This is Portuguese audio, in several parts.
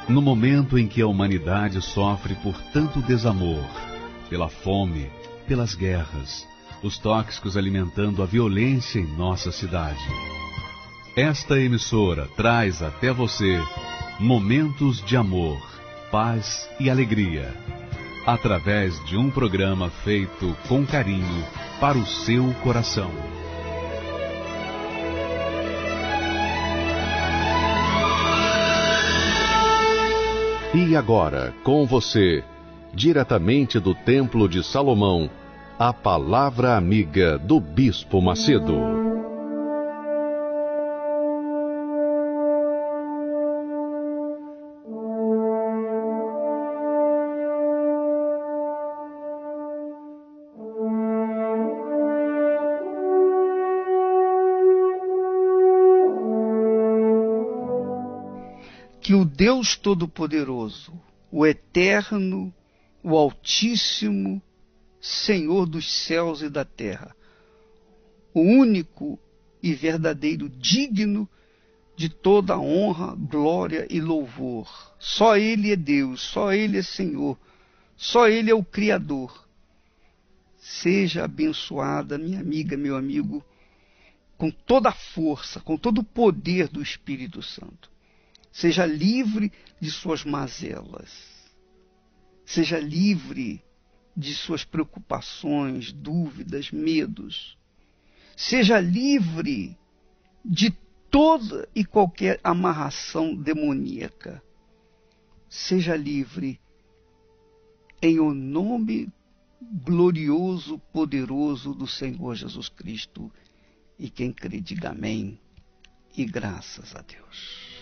No momento em que a humanidade sofre por tanto desamor, pela fome, pelas guerras, os tóxicos alimentando a violência em nossa cidade. Esta emissora traz até você momentos de amor, paz e alegria, através de um programa feito com carinho para o seu coração. E agora, com você, diretamente do Templo de Salomão, a Palavra Amiga do Bispo Macedo. Que o Deus Todo-Poderoso, o Eterno, o Altíssimo, Senhor dos céus e da terra, o único e verdadeiro digno de toda honra, glória e louvor. Só Ele é Deus, só Ele é Senhor, só Ele é o Criador. Seja abençoada, minha amiga, meu amigo, com toda a força, com todo o poder do Espírito Santo. Seja livre de suas mazelas. Seja livre de suas preocupações, dúvidas, medos. Seja livre de toda e qualquer amarração demoníaca. Seja livre em o nome glorioso, poderoso do Senhor Jesus Cristo. E quem crê, diga amém. E graças a Deus.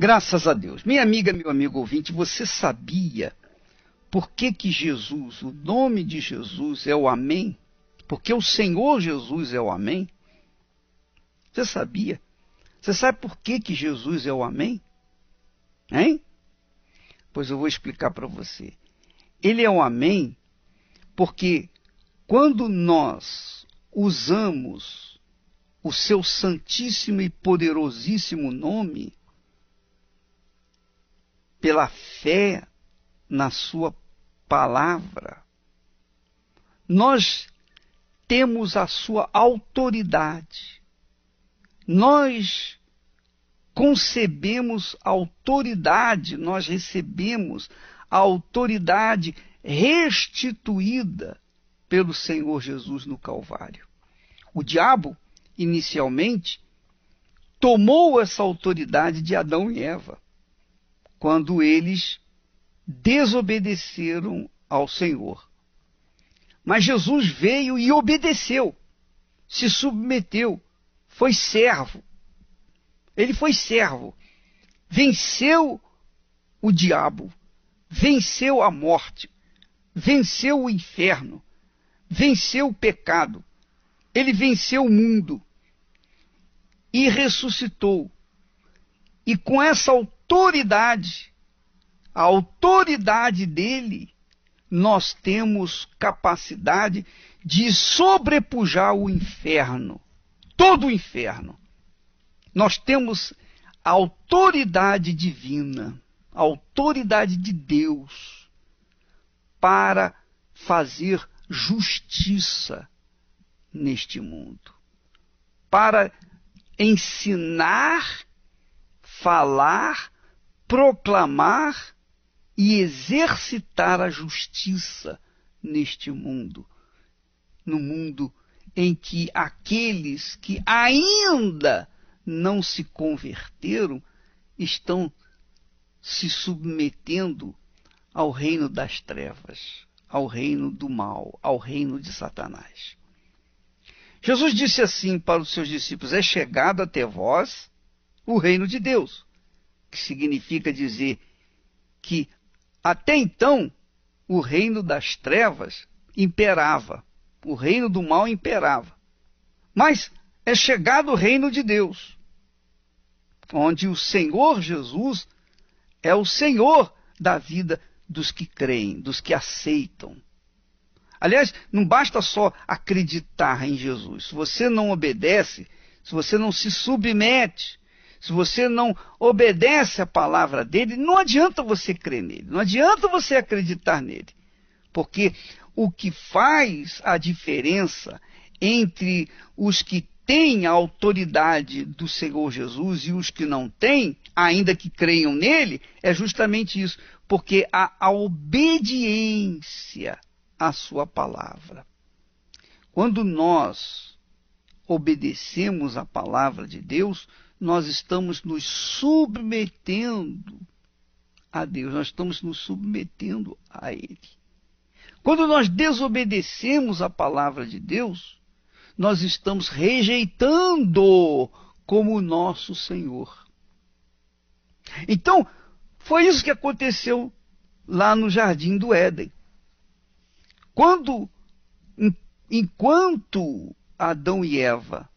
Graças a Deus. Minha amiga, meu amigo ouvinte, você sabia por que Jesus, o nome de Jesus é o Amém? Porque o Senhor Jesus é o Amém? Você sabia? Você sabe por que Jesus é o Amém? Hein? Pois eu vou explicar para você. Ele é o Amém porque quando nós usamos o seu santíssimo e poderosíssimo nome, pela fé na sua palavra, nós temos a sua autoridade. Nós concebemos autoridade, nós recebemos a autoridade restituída pelo Senhor Jesus no Calvário. O diabo, inicialmente, tomou essa autoridade de Adão e Eva, quando eles desobedeceram ao Senhor. Mas Jesus veio e obedeceu, se submeteu, foi servo. Ele foi servo, venceu o diabo, venceu a morte, venceu o inferno, venceu o pecado, ele venceu o mundo e ressuscitou. E com essa autoridade, a autoridade dele, nós temos capacidade de sobrepujar o inferno, todo o inferno. Nós temos a autoridade divina, a autoridade de Deus para fazer justiça neste mundo, para ensinar, falar, proclamar e exercitar a justiça neste mundo, no mundo em que aqueles que ainda não se converteram estão se submetendo ao reino das trevas, ao reino do mal, ao reino de Satanás. Jesus disse assim para os seus discípulos: é chegado até vós o reino de Deus, que significa dizer que até então o reino das trevas imperava, o reino do mal imperava. Mas é chegado o reino de Deus, onde o Senhor Jesus é o Senhor da vida dos que creem, dos que aceitam. Aliás, não basta só acreditar em Jesus. Se você não obedece, se você não se submete, se você não obedece à palavra dele, não adianta você crer nele, não adianta você acreditar nele. Porque o que faz a diferença entre os que têm a autoridade do Senhor Jesus e os que não têm, ainda que creiam nele, é justamente isso. Porque há a obediência à sua palavra. Quando nós obedecemos à palavra de Deus, nós estamos nos submetendo a Deus, nós estamos nos submetendo a Ele. Quando nós desobedecemos à palavra de Deus, nós estamos rejeitando como nosso Senhor. Então, foi isso que aconteceu lá no Jardim do Éden. Enquanto Adão e Eva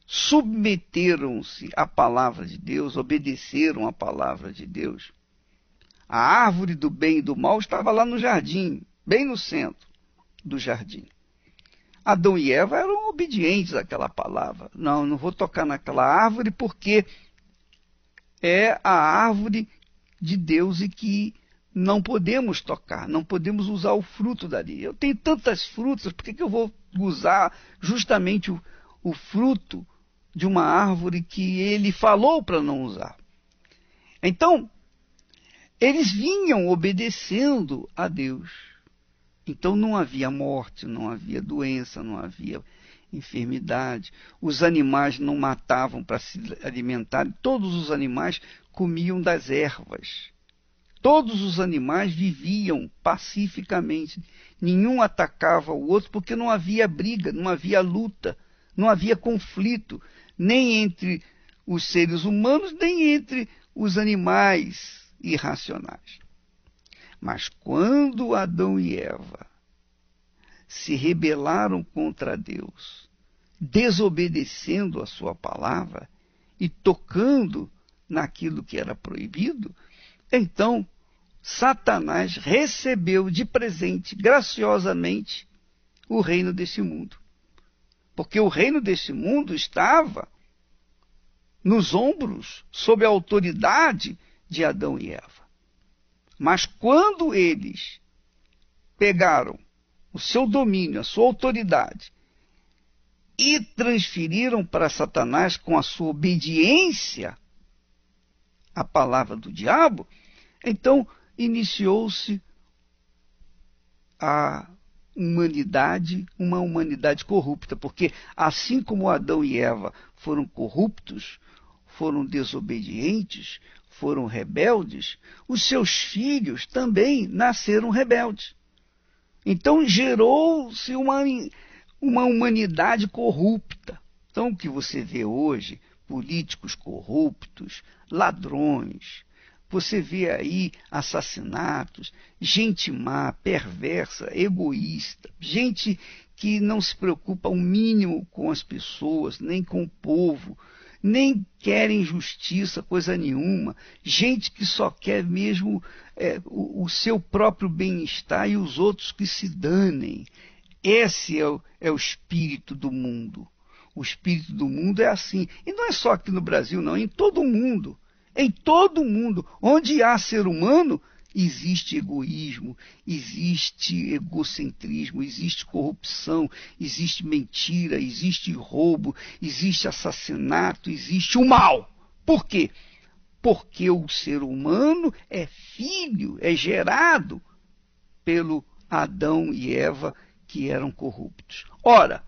submeteram-se à palavra de Deus, obedeceram à palavra de Deus, a árvore do bem e do mal estava lá no jardim, bem no centro do jardim. Adão e Eva eram obedientes àquela palavra. Não vou tocar naquela árvore porque é a árvore de Deus e que não podemos tocar, não podemos usar o fruto dali. Eu tenho tantas frutas, por que eu vou usar justamente o fruto de uma árvore que ele falou para não usar? Então, eles vinham obedecendo a Deus. Então não havia morte, não havia doença, não havia enfermidade. Os animais não matavam para se alimentar. Todos os animais comiam das ervas. Todos os animais viviam pacificamente. Nenhum atacava o outro porque não havia briga, não havia luta, não havia conflito, nem entre os seres humanos, nem entre os animais irracionais. Mas quando Adão e Eva se rebelaram contra Deus, desobedecendo a sua palavra e tocando naquilo que era proibido, então Satanás recebeu de presente, graciosamente, o reino desse mundo. Porque o reino desse mundo estava nos ombros, sob a autoridade de Adão e Eva. Mas quando eles pegaram o seu domínio, a sua autoridade, e transferiram para Satanás com a sua obediência à palavra do diabo, então iniciou-se a humanidade, uma humanidade corrupta, porque assim como Adão e Eva foram corruptos, foram desobedientes, foram rebeldes, os seus filhos também nasceram rebeldes. Então gerou-se uma humanidade corrupta. Então o que você vê hoje, políticos corruptos, ladrões, você vê aí assassinatos, gente má, perversa, egoísta, gente que não se preocupa o mínimo com as pessoas, nem com o povo, nem querem justiça, coisa nenhuma. Gente que só quer mesmo o seu próprio bem-estar e os outros que se danem. Esse é o espírito do mundo. O espírito do mundo é assim. E não é só aqui no Brasil, não. Em todo o mundo. Em todo o mundo. Onde há ser humano, existe egoísmo, existe egocentrismo, existe corrupção, existe mentira, existe roubo, existe assassinato, existe o mal. Por quê? Porque o ser humano é filho, é gerado pelo Adão e Eva que eram corruptos. Ora,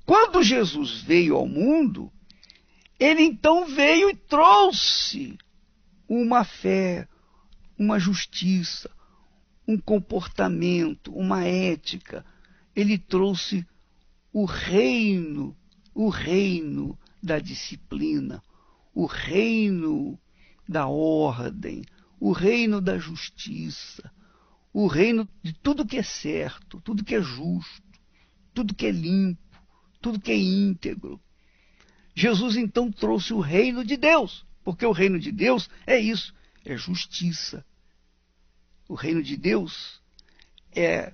quando Jesus veio ao mundo, ele então veio e trouxe uma fé, uma justiça, um comportamento, uma ética. Ele trouxe o reino da disciplina, o reino da ordem, o reino da justiça, o reino de tudo que é certo, tudo que é justo, tudo que é limpo, tudo que é íntegro. Jesus então trouxe o reino de Deus, porque o reino de Deus é isso, é justiça. O reino de Deus é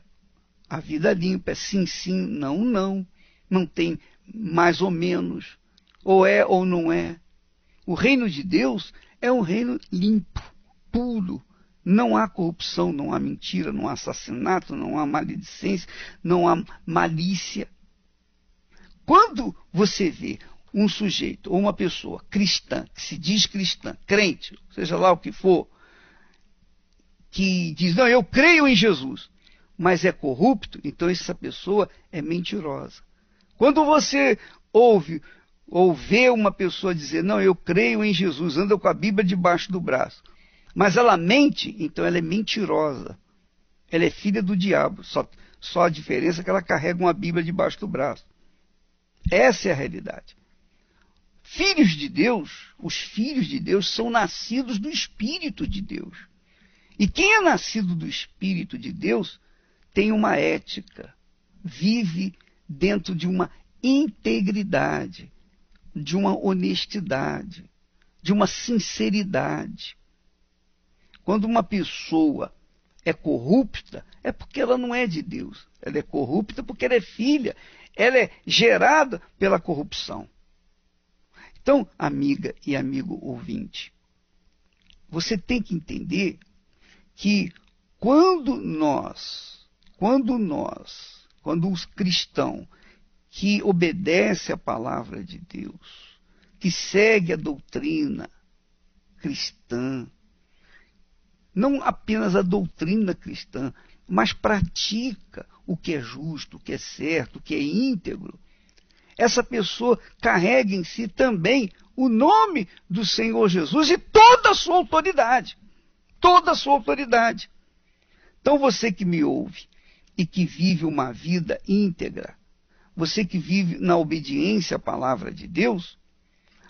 a vida limpa, é sim, sim, não, não. Não tem mais ou menos, ou é ou não é. O reino de Deus é um reino limpo, puro. Não há corrupção, não há mentira, não há assassinato, não há maledicência, não há malícia. Quando você vê um sujeito ou uma pessoa cristã, que se diz cristã, crente, seja lá o que for, que diz, não, eu creio em Jesus, mas é corrupto, então essa pessoa é mentirosa. Quando você ouve ou vê uma pessoa dizer, não, eu creio em Jesus, anda com a Bíblia debaixo do braço, mas ela mente, então ela é mentirosa. Ela é filha do diabo, só a diferença é que ela carrega uma Bíblia debaixo do braço. Essa é a realidade. Filhos de Deus, os filhos de Deus são nascidos do Espírito de Deus. E quem é nascido do Espírito de Deus tem uma ética, vive dentro de uma integridade, de uma honestidade, de uma sinceridade. Quando uma pessoa é corrupta, é porque ela não é de Deus. Ela é corrupta porque ela é filha, ela é gerada pela corrupção. Então, amiga e amigo ouvinte, você tem que entender que quando o cristão que obedece à palavra de Deus, que segue a doutrina cristã, não apenas a doutrina cristã, mas pratica o que é justo, o que é certo, o que é íntegro, essa pessoa carrega em si também o nome do Senhor Jesus e toda a sua autoridade. Toda a sua autoridade. Então você que me ouve e que vive uma vida íntegra, você que vive na obediência à palavra de Deus,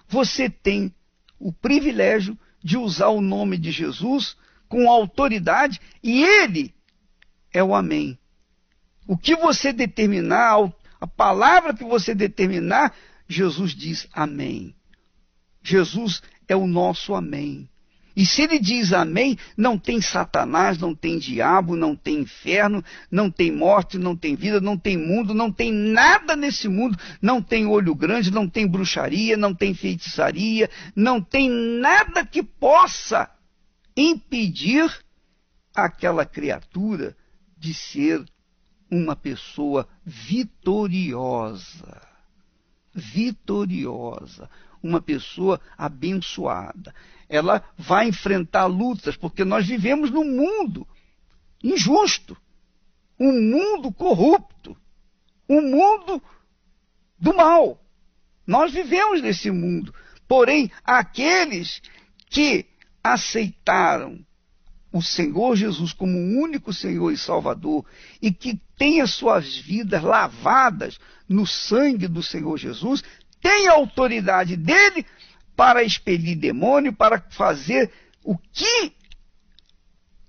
você tem o privilégio de usar o nome de Jesus com autoridade e ele é o amém. O que você determinar, a palavra que você determinar, Jesus diz amém. Jesus é o nosso amém. E se ele diz amém, não tem Satanás, não tem diabo, não tem inferno, não tem morte, não tem vida, não tem mundo, não tem nada nesse mundo, não tem olho grande, não tem bruxaria, não tem feitiçaria, não tem nada que possa impedir aquela criatura de ser uma pessoa vitoriosa. Vitoriosa. Uma pessoa abençoada. Ela vai enfrentar lutas, porque nós vivemos num mundo injusto, um mundo corrupto, um mundo do mal. Nós vivemos nesse mundo. Porém, aqueles que aceitaram o Senhor Jesus como o único Senhor e Salvador e que têm as suas vidas lavadas no sangue do Senhor Jesus, têm a autoridade dele para expelir demônio, para fazer o que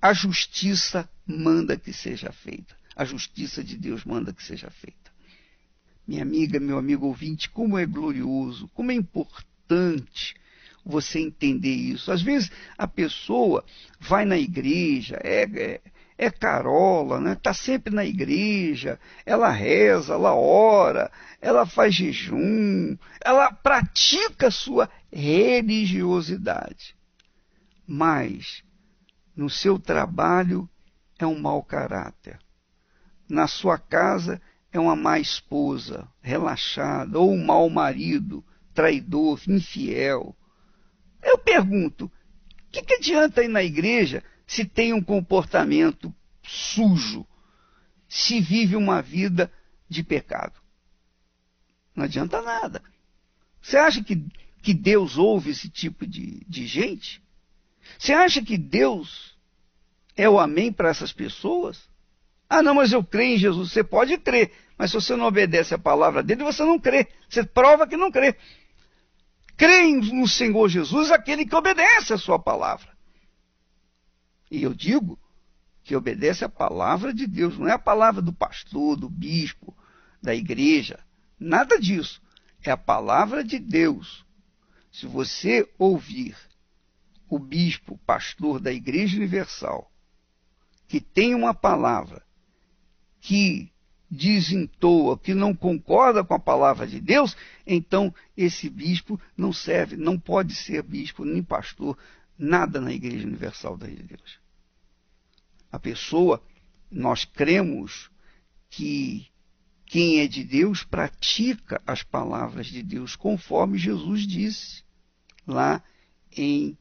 a justiça manda que seja feita. A justiça de Deus manda que seja feita. Minha amiga, meu amigo ouvinte, como é glorioso, como é importante você entender isso. Às vezes a pessoa vai na igreja, é carola, né? Está sempre na igreja, ela reza, ela ora, ela faz jejum, ela pratica a sua religiosidade. Mas no seu trabalho é um mau caráter. Na sua casa é uma má esposa, relaxada, ou um mau marido, traidor, infiel. Eu pergunto, o que adianta ir na igreja se tem um comportamento sujo, se vive uma vida de pecado? Não adianta nada. Você acha que Deus ouve esse tipo de gente? Você acha que Deus é o amém para essas pessoas? Ah, não, mas eu creio em Jesus. Você pode crer, mas se você não obedece a palavra dele, você não crê. Você prova que não crê. Crê no Senhor Jesus aquele que obedece a sua palavra. E eu digo que obedece a palavra de Deus, não é a palavra do pastor, do bispo, da igreja. Nada disso. É a palavra de Deus. Se você ouvir o bispo, pastor da Igreja Universal, que tem uma palavra que desentoa, que não concorda com a palavra de Deus, então esse bispo não serve, não pode ser bispo nem pastor, nada na Igreja Universal de Deus. A pessoa, nós cremos que quem é de Deus pratica as palavras de Deus, conforme Jesus disse lá em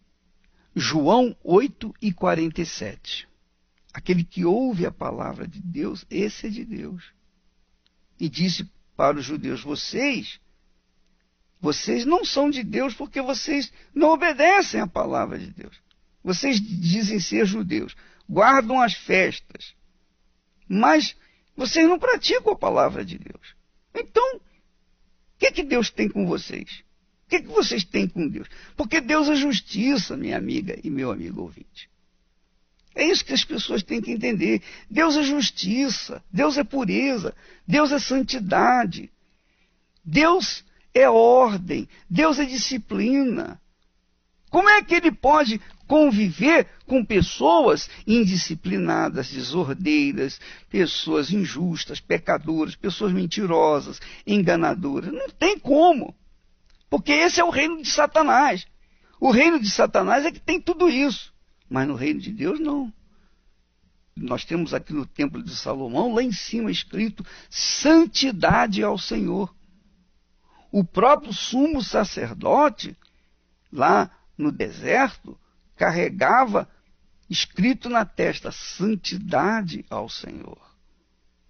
João 8:47. Aquele que ouve a palavra de Deus, esse é de Deus. E disse para os judeus, vocês não são de Deus porque vocês não obedecem à palavra de Deus. Vocês dizem ser judeus, guardam as festas, mas vocês não praticam a palavra de Deus. Então, o que Deus tem com vocês? O que vocês têm com Deus? Porque Deus é justiça, minha amiga e meu amigo ouvinte. É isso que as pessoas têm que entender. Deus é justiça, Deus é pureza, Deus é santidade, Deus é ordem, Deus é disciplina. Como é que ele pode conviver com pessoas indisciplinadas, desordeiras, pessoas injustas, pecadoras, pessoas mentirosas, enganadoras? Não tem como. Porque esse é o reino de Satanás. O reino de Satanás é que tem tudo isso. Mas no reino de Deus, não. Nós temos aqui no Templo de Salomão, lá em cima escrito, santidade ao Senhor. O próprio sumo sacerdote, lá no deserto, carregava escrito na testa, santidade ao Senhor.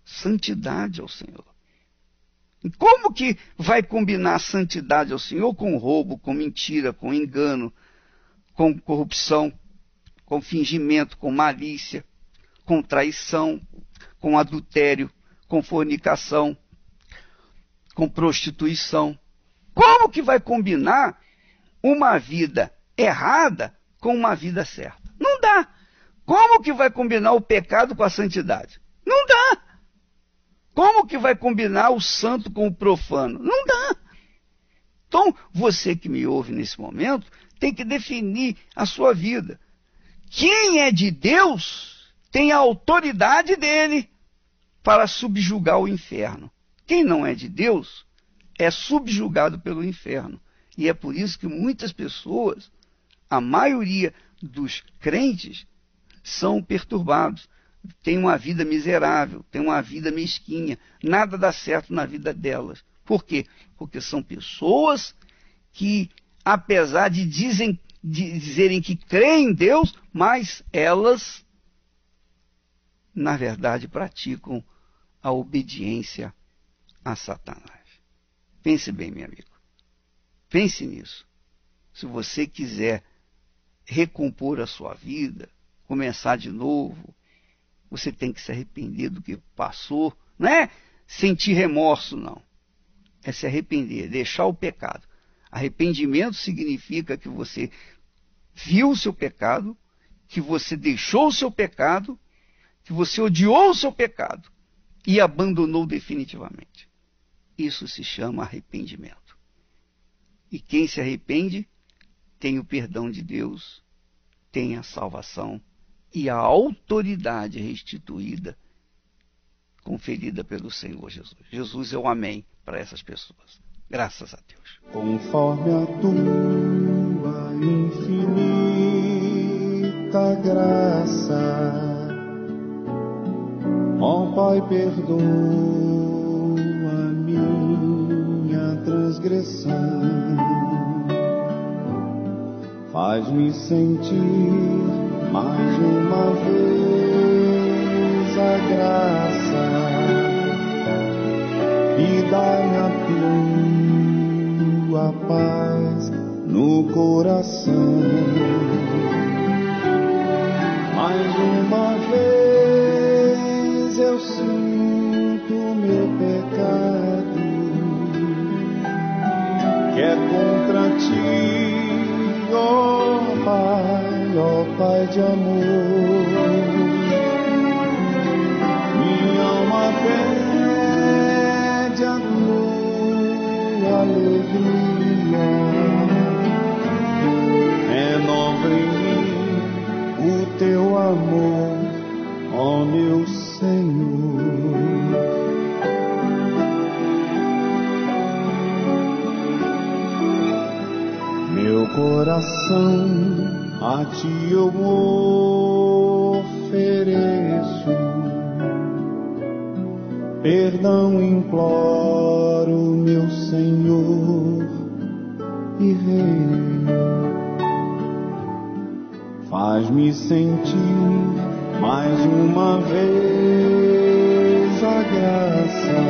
Santidade ao Senhor. E como que vai combinar a santidade ao Senhor com roubo, com mentira, com engano, com corrupção, com fingimento, com malícia, com traição, com adultério, com fornicação, com prostituição? Como que vai combinar uma vida errada com uma vida certa? Não dá. Como que vai combinar o pecado com a santidade? Não dá. Como que vai combinar o santo com o profano? Não dá. Então, você que me ouve nesse momento, tem que definir a sua vida. Quem é de Deus tem a autoridade dele para subjugar o inferno. Quem não é de Deus é subjugado pelo inferno. E é por isso que muitas pessoas, a maioria dos crentes, são perturbados. Tem uma vida miserável, tem uma vida mesquinha, nada dá certo na vida delas. Por quê? Porque são pessoas que, apesar de dizerem que creem em Deus, mas elas, na verdade, praticam a obediência a Satanás. Pense bem, meu amigo. Pense nisso. Se você quiser recompor a sua vida, começar de novo, você tem que se arrepender do que passou. Não é sentir remorso, não. É se arrepender, deixar o pecado. Arrependimento significa que você viu o seu pecado, que você deixou o seu pecado, que você odiou o seu pecado e abandonou definitivamente. Isso se chama arrependimento. E quem se arrepende tem o perdão de Deus, tem a salvação e a autoridade restituída, conferida pelo Senhor Jesus. Jesus é o amém para essas pessoas. Graças a Deus. Conforme a tua infinita graça, ó Pai, perdoa minha transgressão, faz-me sentir mais uma vez a graça e dá-me a tua paz no coração. Mais uma vez eu sinto meu pecado, que é contra ti, ó Pai de amor. Minha alma pede a tua Senhor. Meu coração a ti eu ofereço, perdão imploro, meu Senhor e Rei. Faz-me sentir mais uma vez a graça,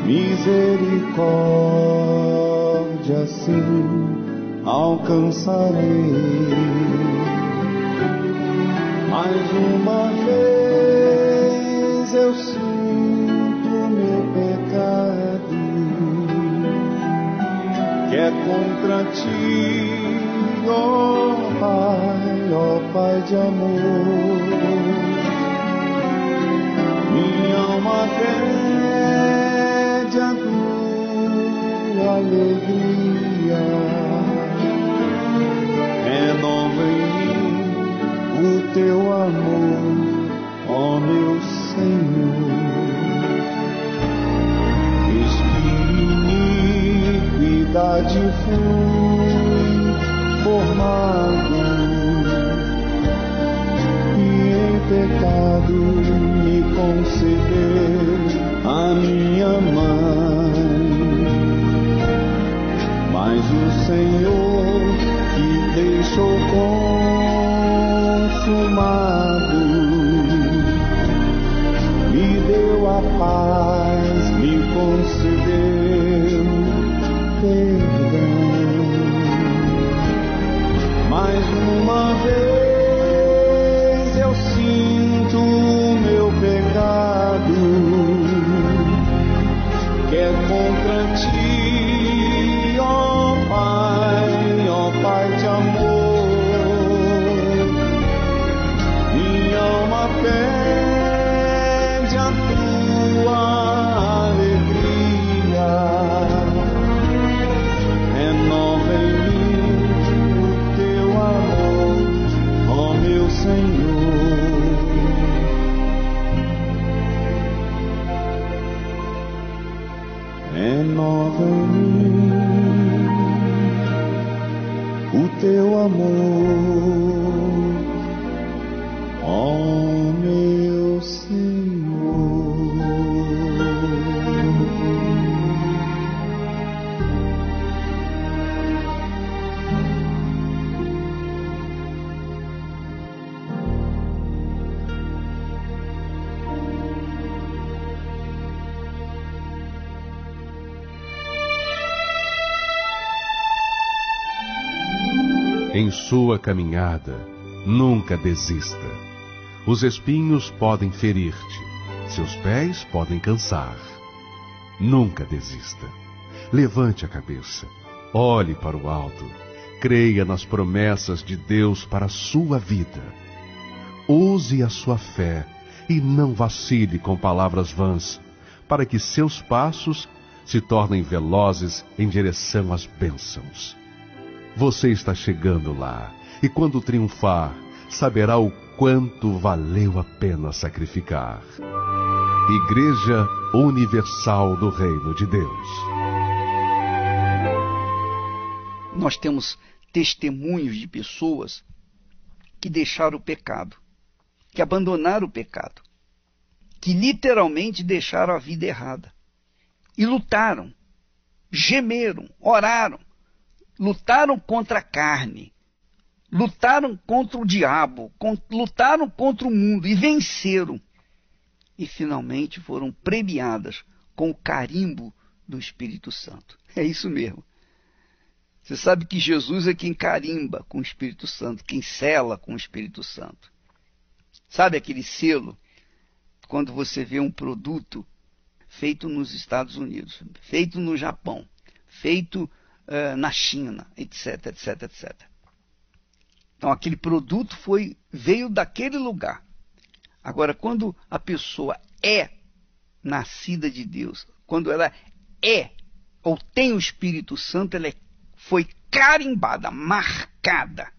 misericórdia, sim, alcançarei. Mais uma vez eu sinto meu pecado, que é contra ti, ó Pai de amor. Minha alma pede a tua alegria, renova em mim o teu amor, ó meu Senhor. Iniquidade fui formado, e em pecado me concedeu a minha mãe. Mas o Senhor que deixou consumado me deu a paz, me concedeu perdão. Mais uma vez eu sinto o meu pecado, que é contra ti, ó Pai de amor. Minha alma pede a tua alegria, renova em mim o teu amor, ó meu Senhor. Renova em mim o teu amor, ó meu Senhor. Em sua caminhada, nunca desista. Os espinhos podem ferir-te, seus pés podem cansar. Nunca desista. Levante a cabeça, olhe para o alto, creia nas promessas de Deus para a sua vida. Use a sua fé e não vacile com palavras vãs, para que seus passos se tornem velozes em direção às bênçãos. Você está chegando lá, e quando triunfar, saberá o quanto valeu a pena sacrificar. Igreja Universal do Reino de Deus. Nós temos testemunhos de pessoas que deixaram o pecado, que abandonaram o pecado, que literalmente deixaram a vida errada. E lutaram, gemeram, oraram, lutaram contra a carne, lutaram contra o diabo, lutaram contra o mundo e venceram. E finalmente foram premiadas com o carimbo do Espírito Santo. É isso mesmo. Você sabe que Jesus é quem carimba com o Espírito Santo, quem sela com o Espírito Santo. Sabe aquele selo, quando você vê um produto feito nos Estados Unidos, feito no Japão, feito na China, etc, etc, etc. Então aquele produto veio daquele lugar. Agora, quando a pessoa é nascida de Deus, quando ela é ou tem o Espírito Santo, ela foi carimbada, marcada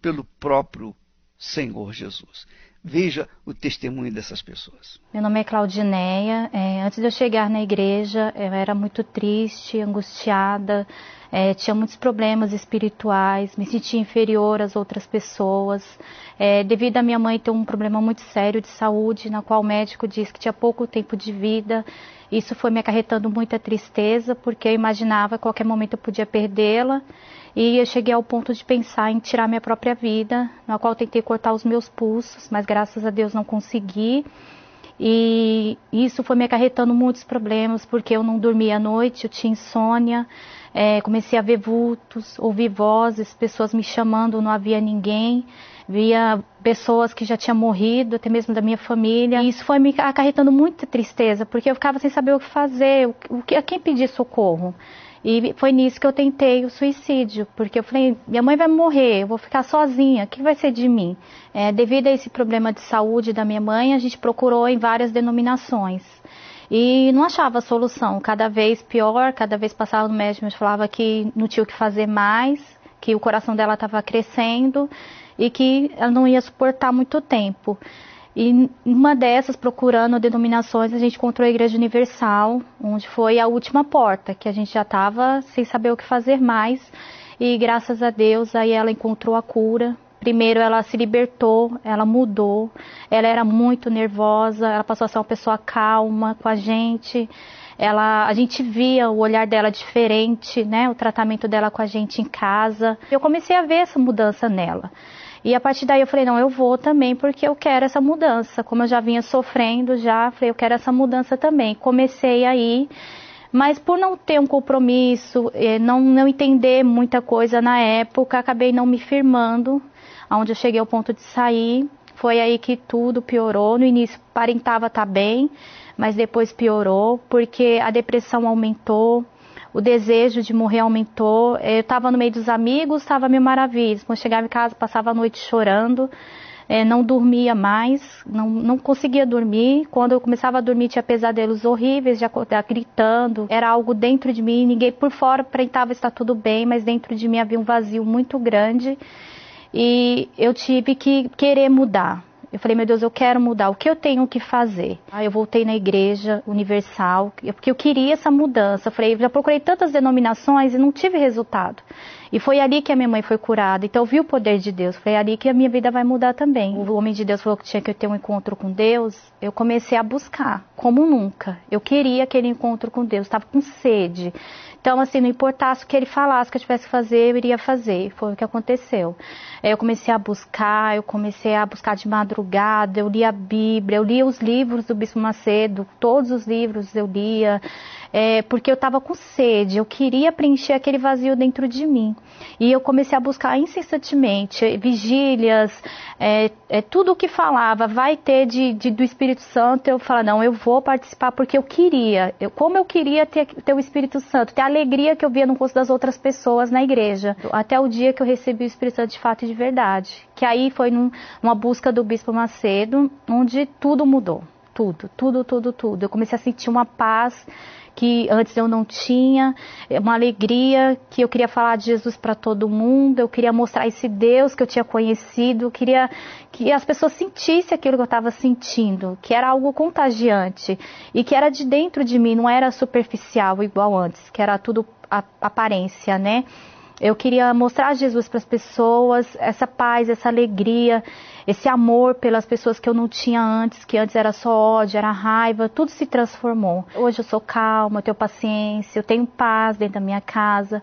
pelo próprio Senhor Jesus. Veja o testemunho dessas pessoas. Meu nome é Claudineia. Antes de eu chegar na igreja, eu era muito triste, angustiada, tinha muitos problemas espirituais, me sentia inferior às outras pessoas, devido a minha mãe ter um problema muito sério de saúde, na qual o médico disse que tinha pouco tempo de vida. Isso foi me acarretando muita tristeza, porque eu imaginava que a qualquer momento eu podia perdê-la. E eu cheguei ao ponto de pensar em tirar minha própria vida, na qual eu tentei cortar os meus pulsos, mas graças a Deus não consegui. E isso foi me acarretando muitos problemas, porque eu não dormia à noite, eu tinha insônia, comecei a ver vultos, ouvir vozes, pessoas me chamando, não havia ninguém. Via pessoas que já tinham morrido, até mesmo da minha família. E isso foi me acarretando muita tristeza, porque eu ficava sem saber o que fazer, a quem pedir socorro. E foi nisso que eu tentei o suicídio, porque eu falei, minha mãe vai morrer, eu vou ficar sozinha, o que vai ser de mim? Devido a esse problema de saúde da minha mãe, a gente procurou em várias denominações. E não achava solução, cada vez pior, cada vez passava no médico, mas falava que não tinha o que fazer mais, que o coração dela estava crescendo e que ela não ia suportar muito tempo. E uma dessas, procurando denominações, a gente encontrou a Igreja Universal, onde foi a última porta, que a gente já estava sem saber o que fazer mais. E graças a Deus, aí ela encontrou a cura. Primeiro ela se libertou, ela mudou, ela era muito nervosa, ela passou a ser uma pessoa calma com a gente. A gente via o olhar dela diferente, né? O tratamento dela com a gente em casa. Eu comecei a ver essa mudança nela. E a partir daí eu falei, não, eu vou também porque eu quero essa mudança. Como eu já vinha sofrendo, falei, eu quero essa mudança também. Comecei aí, mas por não ter um compromisso, não entender muita coisa na época, acabei não me firmando, onde eu cheguei ao ponto de sair. Foi aí que tudo piorou. No início aparentava estar bem, mas depois piorou, porque a depressão aumentou. O desejo de morrer aumentou. Eu estava no meio dos amigos, estava mil maravilhas. Quando chegava em casa, passava a noite chorando, não dormia mais, não conseguia dormir. Quando eu começava a dormir, tinha pesadelos horríveis, de acordar gritando. Era algo dentro de mim, ninguém por fora aparentava estar tudo bem, mas dentro de mim havia um vazio muito grande. E eu tive que querer mudar. Eu falei, meu Deus, eu quero mudar, o que eu tenho que fazer? Aí eu voltei na Igreja Universal, porque eu queria essa mudança. Eu falei, já procurei tantas denominações e não tive resultado. E foi ali que a minha mãe foi curada, então eu vi o poder de Deus. Foi ali que a minha vida vai mudar também. O homem de Deus falou que tinha que ter um encontro com Deus, eu comecei a buscar, como nunca. Eu queria aquele encontro com Deus, estava com sede. Então, assim, não importasse o que ele falasse que eu tivesse que fazer, eu iria fazer. Foi o que aconteceu. Eu comecei a buscar de madrugada, eu lia a Bíblia, eu lia os livros do Bispo Macedo, todos os livros eu lia, porque eu estava com sede, eu queria preencher aquele vazio dentro de mim. E eu comecei a buscar incessantemente, vigílias, tudo o que falava, vai ter do Espírito Santo, eu falava, não, eu vou participar porque eu queria, como eu queria ter o Espírito Santo, ter a alegria que eu via no rosto das outras pessoas na igreja, até o dia que eu recebi o Espírito Santo de fato e de verdade, que aí foi numa busca do Bispo Macedo, onde tudo mudou, tudo. Eu comecei a sentir uma paz que antes eu não tinha, uma alegria, que eu queria falar de Jesus para todo mundo, eu queria mostrar esse Deus que eu tinha conhecido, eu queria que as pessoas sentissem aquilo que eu estava sentindo, que era algo contagiante e que era de dentro de mim, não era superficial igual antes, que era tudo aparência, né? Eu queria mostrar Jesus para as pessoas, essa paz, essa alegria, esse amor pelas pessoas que eu não tinha antes, que antes era só ódio, era raiva, tudo se transformou. Hoje eu sou calma, eu tenho paciência, eu tenho paz dentro da minha casa.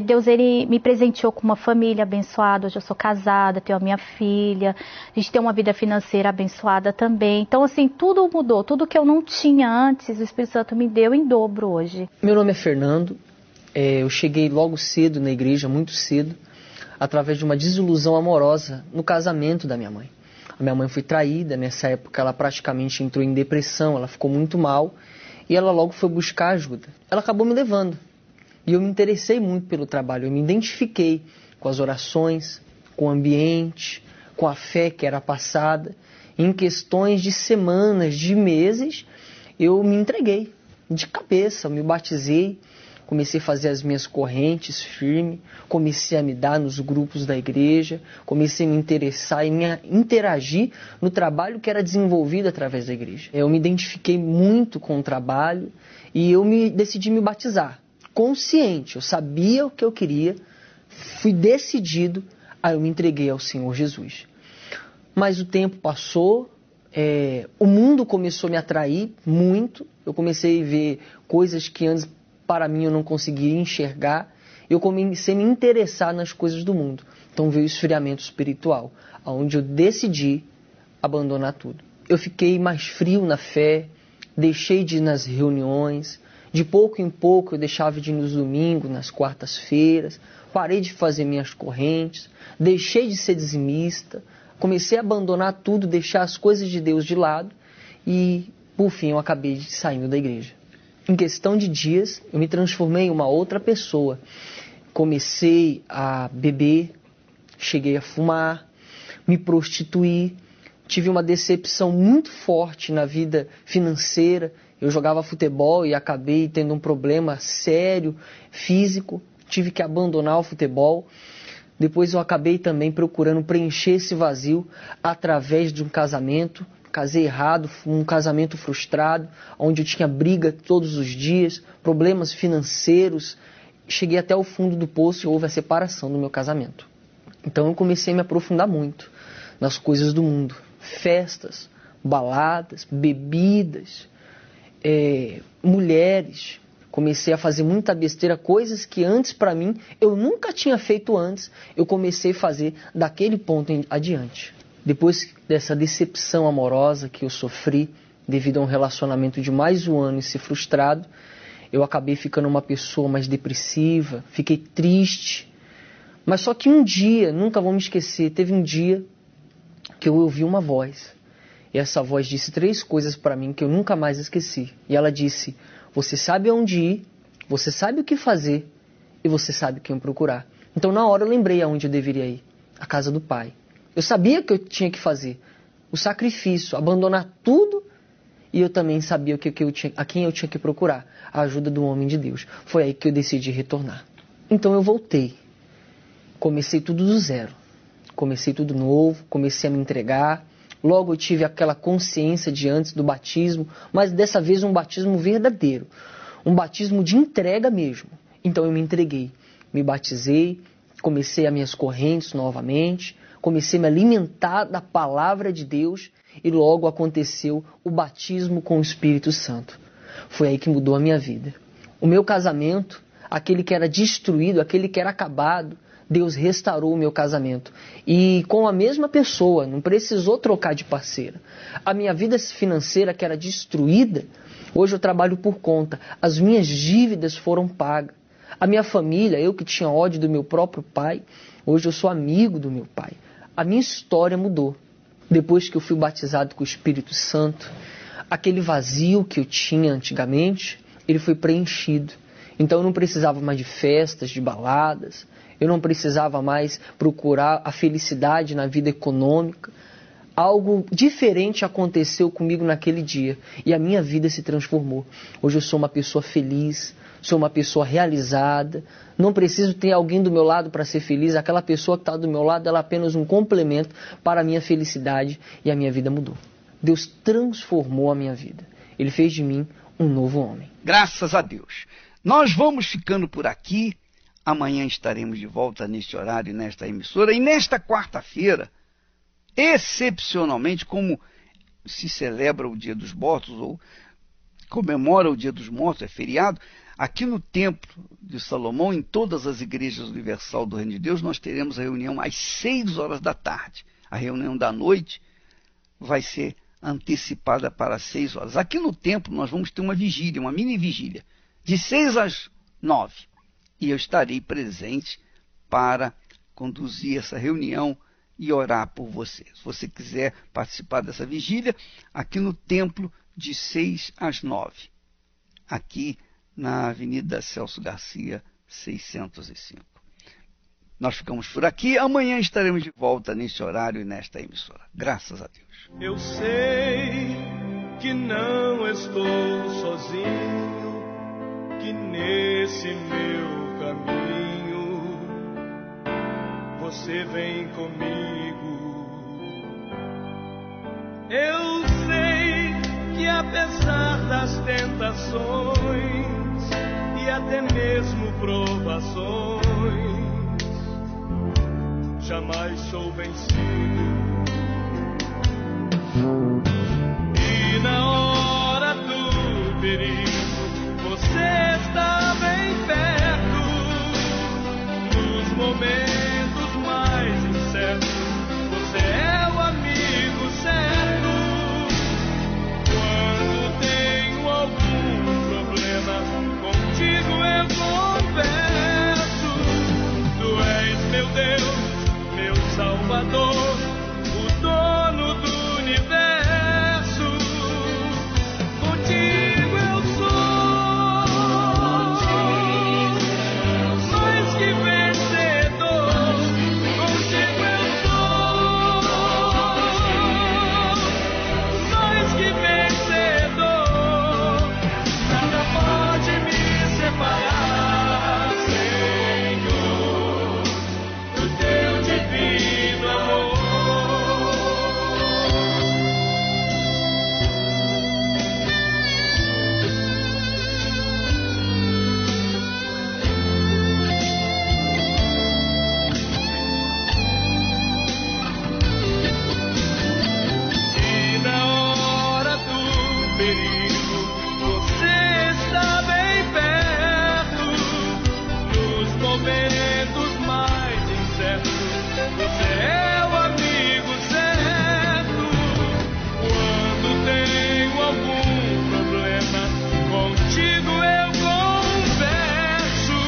Deus, Ele me presenteou com uma família abençoada, hoje eu sou casada, tenho a minha filha, a gente tem uma vida financeira abençoada também. Então, assim, tudo mudou, tudo que eu não tinha antes, o Espírito Santo me deu em dobro hoje. Meu nome é Fernando. Eu cheguei logo cedo na igreja, muito cedo, através de uma desilusão amorosa no casamento da minha mãe. A minha mãe foi traída, nessa época ela praticamente entrou em depressão, ela ficou muito mal e ela logo foi buscar ajuda. Ela acabou me levando e eu me interessei muito pelo trabalho, eu me identifiquei com as orações, com o ambiente, com a fé que era passada. Em questões de semanas, de meses, eu me entreguei de cabeça, eu me batizei. comecei a fazer as minhas correntes firme, comecei a me dar nos grupos da igreja, comecei a me interessar e me interagir no trabalho que era desenvolvido através da igreja. Eu me identifiquei muito com o trabalho e eu decidi me batizar, consciente, eu sabia o que eu queria, fui decidido, aí eu me entreguei ao Senhor Jesus. Mas o tempo passou, o mundo começou a me atrair muito, eu comecei a ver coisas que antes para mim eu não conseguia enxergar, eu comecei a me interessar nas coisas do mundo. Então veio o esfriamento espiritual, onde eu decidi abandonar tudo. Eu fiquei mais frio na fé, deixei de ir nas reuniões, de pouco em pouco eu deixava de ir nos domingos, nas quartas-feiras, parei de fazer minhas correntes, deixei de ser dizimista, comecei a abandonar tudo, deixar as coisas de Deus de lado e, por fim, eu acabei saindo da igreja. Em questão de dias, eu me transformei em uma outra pessoa. Comecei a beber, cheguei a fumar, me prostituir, tive uma decepção muito forte na vida financeira. Eu jogava futebol e acabei tendo um problema sério, físico, tive que abandonar o futebol. Depois eu acabei também procurando preencher esse vazio através de um casamento. Casei errado, um casamento frustrado, onde eu tinha briga todos os dias, problemas financeiros. Cheguei até o fundo do poço e houve a separação do meu casamento. Então eu comecei a me aprofundar muito nas coisas do mundo. Festas, baladas, bebidas, mulheres. Comecei a fazer muita besteira, coisas que antes para mim eu nunca tinha feito antes. Eu comecei a fazer daquele ponto em adiante. Depois dessa decepção amorosa que eu sofri devido a um relacionamento de mais um ano e ser frustrado, eu acabei ficando uma pessoa mais depressiva, fiquei triste. Mas só que um dia, nunca vou me esquecer, teve um dia que eu ouvi uma voz. E essa voz disse 3 coisas para mim que eu nunca mais esqueci. E ela disse: você sabe aonde ir, você sabe o que fazer e você sabe quem procurar. Então na hora eu lembrei aonde eu deveria ir, a casa do Pai. Eu sabia que eu tinha que fazer o sacrifício, abandonar tudo, e eu também sabia a quem eu tinha que procurar, a ajuda do homem de Deus. Foi aí que eu decidi retornar. Então eu voltei, comecei tudo do zero, comecei tudo novo, comecei a me entregar. Logo eu tive aquela consciência de antes do batismo, mas dessa vez um batismo verdadeiro, um batismo de entrega mesmo. Então eu me entreguei, me batizei, comecei as minhas correntes novamente, comecei a me alimentar da palavra de Deus e logo aconteceu o batismo com o Espírito Santo. Foi aí que mudou a minha vida. O meu casamento, aquele que era destruído, aquele que era acabado, Deus restaurou o meu casamento. E com a mesma pessoa, não precisou trocar de parceira. A minha vida financeira que era destruída, hoje eu trabalho por conta. As minhas dívidas foram pagas. A minha família, eu que tinha ódio do meu próprio pai, hoje eu sou amigo do meu pai. A minha história mudou. Depois que eu fui batizado com o Espírito Santo, aquele vazio que eu tinha antigamente, ele foi preenchido. Então eu não precisava mais de festas, de baladas. Eu não precisava mais procurar a felicidade na vida econômica. Algo diferente aconteceu comigo naquele dia e a minha vida se transformou. Hoje eu sou uma pessoa feliz, sou uma pessoa realizada, não preciso ter alguém do meu lado para ser feliz. Aquela pessoa que está do meu lado, ela é apenas um complemento para a minha felicidade e a minha vida mudou. Deus transformou a minha vida. Ele fez de mim um novo homem. Graças a Deus. Nós vamos ficando por aqui. Amanhã estaremos de volta neste horário e nesta emissora. E nesta quarta-feira, excepcionalmente, como se celebra o Dia dos Mortos, ou comemora o Dia dos Mortos, é feriado, aqui no Templo de Salomão, em todas as igrejas universal do Reino de Deus, nós teremos a reunião às 6 horas da tarde. A reunião da noite vai ser antecipada para 6 horas. Aqui no templo nós vamos ter uma vigília, uma mini vigília, de 6 às 9. E eu estarei presente para conduzir essa reunião e orar por você. Se você quiser participar dessa vigília, aqui no templo, de 6 às 9. Aqui na Avenida Celso Garcia, 605. Nós ficamos por aqui. Amanhã estaremos de volta neste horário e nesta emissora. Graças a Deus. Eu sei que não estou sozinho, que que nesse meu caminho você vem comigo. Eu sei que apesar das tentações e até mesmo provações, jamais sou vencido. E na hora do perigo, você está bem perto. Nos momentos mais incertos, você é o amigo certo. Quando tenho algum problema, contigo eu converso. Tu és meu Deus, meu Salvador, o dono do universo. Contigo eu sou mais que vencedor. Contigo eu sou mais que vencedor. Nada pode me separar, Senhor, do teu divino amor. E na hora do perigo, você está bem perto. Nos momentos mais incertos, você é o amigo certo. Quando tenho algum problema, contigo eu converso.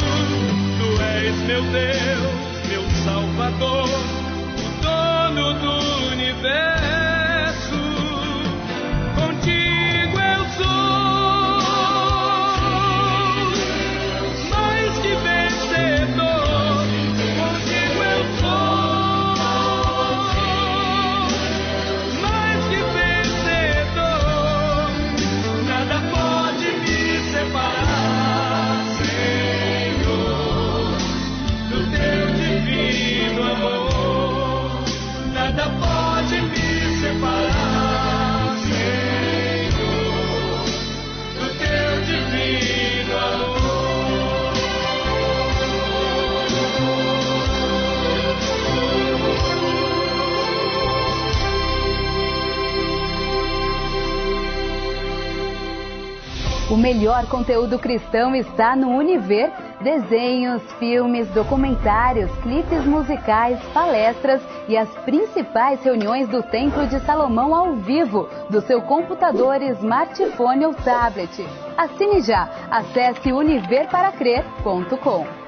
Tu és meu Deus, meu Salvador, o dono do universo. Contigo eu sou mais que vencedor. Contigo eu sou mais que vencedor. Nada pode me separar, Senhor, do teu divino amor. Nada pode me separar, Senhor, do teu divino amor. O melhor conteúdo cristão está no Univer. Desenhos, filmes, documentários, clipes musicais, palestras e as principais reuniões do Templo de Salomão ao vivo, do seu computador, smartphone ou tablet. Assine já. Acesse univerparacrer.com.